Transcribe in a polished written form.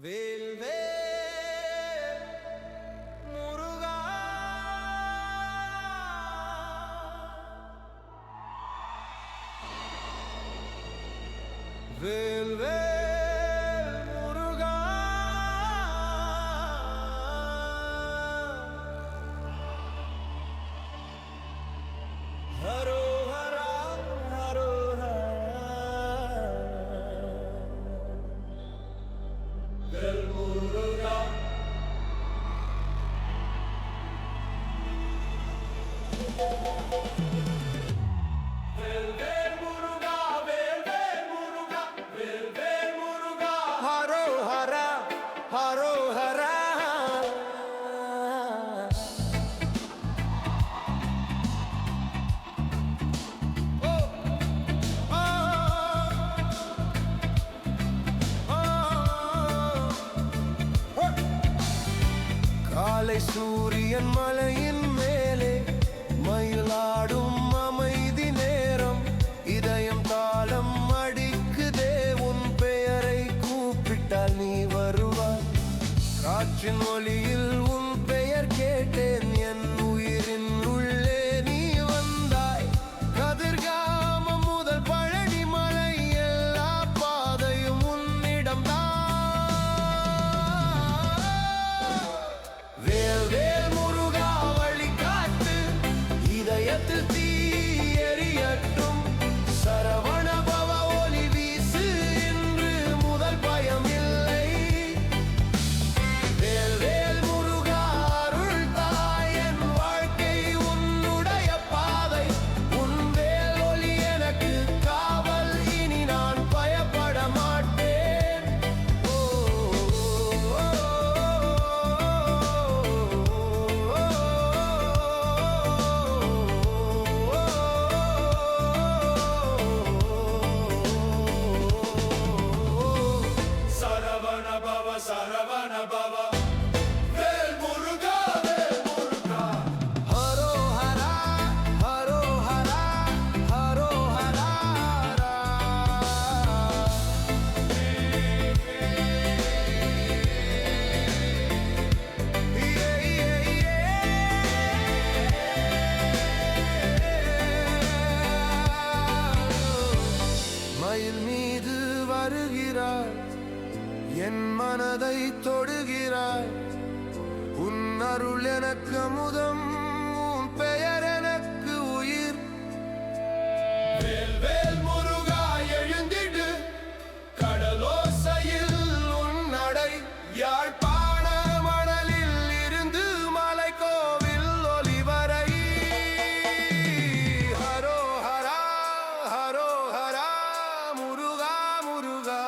வேல் வேல் முருகா வேல் வேல் முருகா ஹரோஹரா ஹரோஹரா வேல் முருகா வேல் வேல் முருகா வேல் வேல் முருகா வேல் வேல் முருகா ஹரோஹரா ஹரோஹரா காலை சூரியன் மலையின் மேலே மயிலாடும் அமைதி நேரம் இதயம் தாளம் அடிக்குதே உன் பெயரை கூப்பிட்டால் நீ வருவாய் காற்றின் ஒலியில் உன் பெயர் கேட்டேன் என் உயிரின் உள்ளே நீ வந்தாய் கதிர்காமம் முதல் பழனி மலை எல்லா பாதையும் உன்னிடம் வேல் வேல் முருகா வழி காட்டு இதயத்தில் தீ எரியட்டும் சரவண பவ ஒளி வீசு என்று முதல் பயம் இல்லை வேல் வேல் முருகா அருள் தாய் என் வாழ்க்கை உன்னுடைய பாதை உன் வேல் ஒளி எனக்கு காவல் இனி நான் பயப்பட மாட்டேன் சரவண பவ வேல் முருகா ஹரோஹரா ஹரோஹரா ஹரோஹரா மயில் மீது வருகிறாய் என் மனதை தொடுகிறாய் உன் அருள் எனக்கு அமுதம் உன் பெயர் எனக்கு உயிர் வேல் வேல் முருகா எழுந்திடு கடலோசையில் உன் நடை யாழ்ப்பாண மணலில் இருந்து மலை கோவில் ஒலி வரை ஹரோஹரா ஹரோஹரா முருகா முருகா